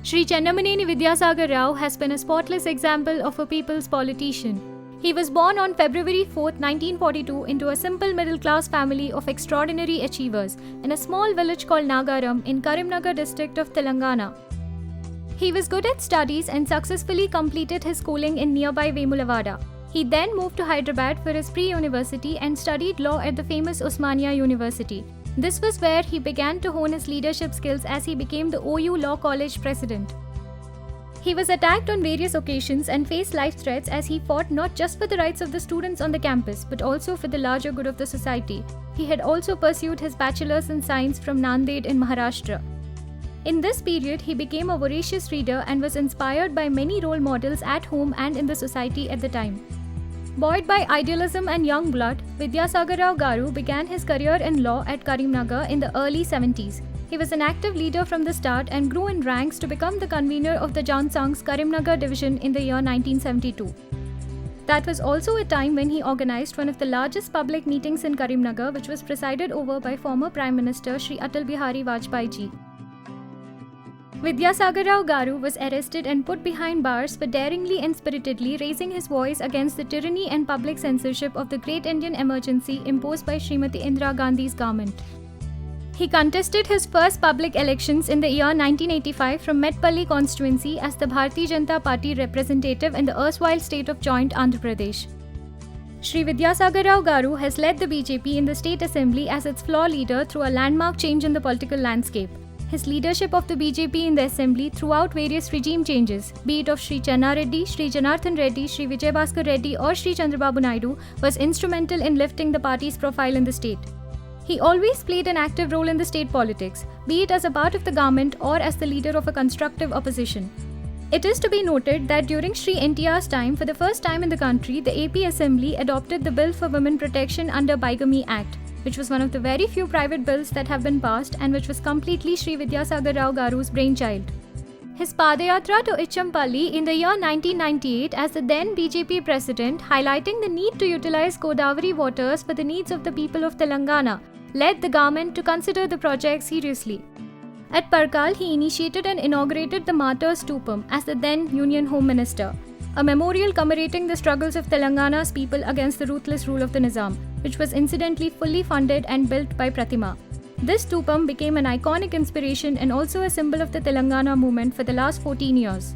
Sri Chennamaneni Vidyasagar Rao has been a spotless example of a people's politician. He was born on February 4, 1942 into a simple middle-class family of extraordinary achievers in a small village called Nagaram in Karimnagar district of Telangana. He was good at studies and successfully completed his schooling in nearby Vemulavada. He then moved to Hyderabad for his pre-university and studied law at the famous Osmania University. This was where he began to hone his leadership skills as he became the OU Law College president. He was attacked on various occasions and faced life threats as he fought not just for the rights of the students on the campus but also for the larger good of the society. He had also pursued his bachelor's in science from Nanded in Maharashtra. In this period, he became a voracious reader and was inspired by many role models at home and in the society at the time. Buoyed by idealism and young blood, Vidyasagar Rao Garu began his career in law at Karimnagar in the early 70s. He was an active leader from the start and grew in ranks to become the convener of the Jansang's Karimnagar division in the year 1972. That was also a time when he organized one of the largest public meetings in Karimnagar, which was presided over by former Prime Minister Shri Atal Bihari Vajpayee ji. Vidyasagar Rao Garu was arrested and put behind bars for daringly and spiritedly raising his voice against the tyranny and public censorship of the Great Indian Emergency imposed by Srimati Indira Gandhi's government. He contested his first public elections in the year 1985 from Medpalli constituency as the Bharatiya Janata Party representative in the erstwhile state of joint Andhra Pradesh. Shri Vidyasagar Rao Garu has led the BJP in the state assembly as its floor leader through a landmark change in the political landscape. His leadership of the BJP in the assembly throughout various regime changes, be it of Shri Channa Reddy, Shri Janardhan Reddy, Shri Vijay Bhaskar Reddy or Shri Chandrababu Naidu, was instrumental in lifting the party's profile in the state. He always played an active role in the state politics, be it as a part of the government or as the leader of a constructive opposition. It is to be noted that during Shri NTR's time, for the first time in the country, the AP Assembly adopted the Bill for Women Protection under Bigamy Act, which was one of the very few private bills that have been passed and which was completely Shri Vidyasagar Rao Garu's brainchild. His Padayatra to Ichampalli in the year 1998 as the then BJP president, highlighting the need to utilize Godavari waters for the needs of the people of Telangana, led the government to consider the project seriously. At Parkal, he initiated and inaugurated the Martyrs Stupam as the then Union Home Minister, a memorial commemorating the struggles of Telangana's people against the ruthless rule of the Nizam, which was incidentally fully funded and built by Pratima. This stupam became an iconic inspiration and also a symbol of the Telangana movement for the last 14 years.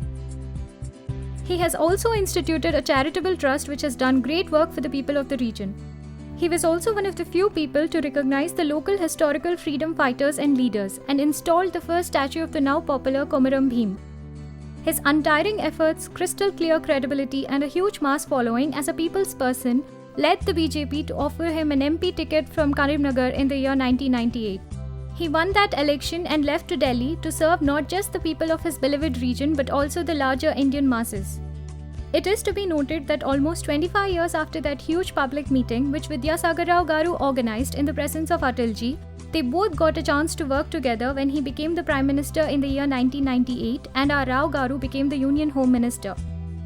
He has also instituted a charitable trust which has done great work for the people of the region. He was also one of the few people to recognize the local historical freedom fighters and leaders and installed the first statue of the now popular Komaram Bhim. His untiring efforts, crystal clear credibility and a huge mass following as a people's person led the BJP to offer him an MP ticket from Karimnagar in the year 1998. He won that election and left to Delhi to serve not just the people of his beloved region but also the larger Indian masses. It is to be noted that almost 25 years after that huge public meeting which Vidyasagar Rao Garu organized in the presence of Atalji, they both got a chance to work together when he became the Prime Minister in the year 1998 and our Rao Garu became the Union Home Minister.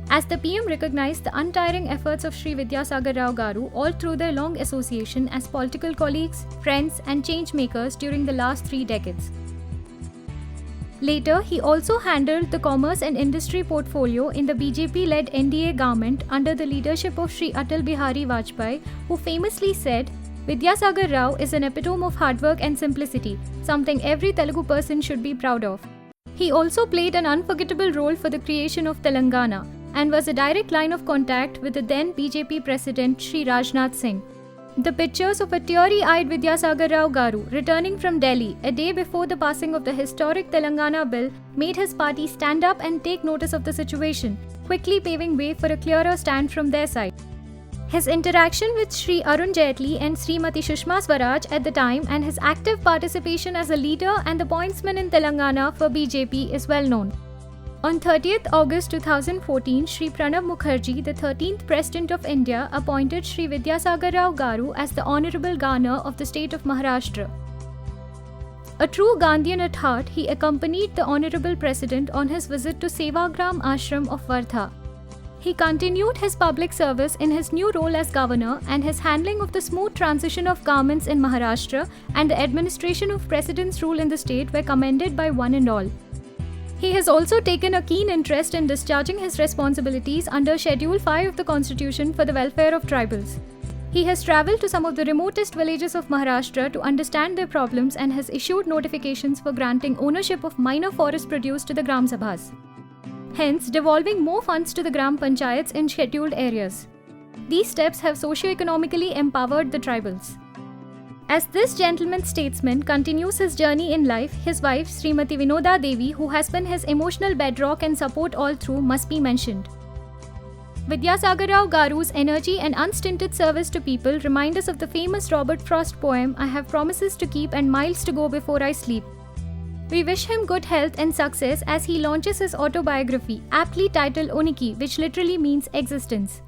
As the PM recognized the untiring efforts of Shri Vidyasagar Rao Garu all through their long association as political colleagues, friends and change makers during the last 3 decades. Later, he also handled the commerce and industry portfolio in the BJP-led NDA government under the leadership of Shri Atal Bihari Vajpayee, who famously said, "Vidyasagar Rao is an epitome of hard work and simplicity, something every Telugu person should be proud of." He also played an unforgettable role for the creation of Telangana and was a direct line of contact with the then BJP President Shri Rajnath Singh. The pictures of a teary-eyed Vidyasagar Rao Garu returning from Delhi a day before the passing of the historic Telangana Bill made his party stand up and take notice of the situation, quickly paving way for a clearer stand from their side. His interaction with Shri Arun Jaitley and Srimati Sushma Swaraj at the time and his active participation as a leader and the pointsman in Telangana for BJP is well known. On 30th August 2014, Shri Pranab Mukherjee, the 13th President of India, appointed Shri Vidyasagar Rao Garu as the Honourable Governor of the state of Maharashtra. A true Gandhian at heart, he accompanied the Honourable President on his visit to Sevagram Ashram of Wardha. He continued his public service in his new role as governor, and his handling of the smooth transition of governments in Maharashtra and the administration of President's rule in the state were commended by one and all. He has also taken a keen interest in discharging his responsibilities under Schedule 5 of the Constitution for the welfare of tribals. He has travelled to some of the remotest villages of Maharashtra to understand their problems and has issued notifications for granting ownership of minor forest produce to the Gram Sabhas, hence devolving more funds to the Gram Panchayats in scheduled areas. These steps have socio-economically empowered the tribals. As this gentleman statesman continues his journey in life, his wife, Srimati Vinoda Devi, who has been his emotional bedrock and support all through, must be mentioned. Vidyasagar Rao Garu's energy and unstinted service to people remind us of the famous Robert Frost poem, "I have promises to keep and miles to go before I sleep." We wish him good health and success as he launches his autobiography, aptly titled Uniki, which literally means existence.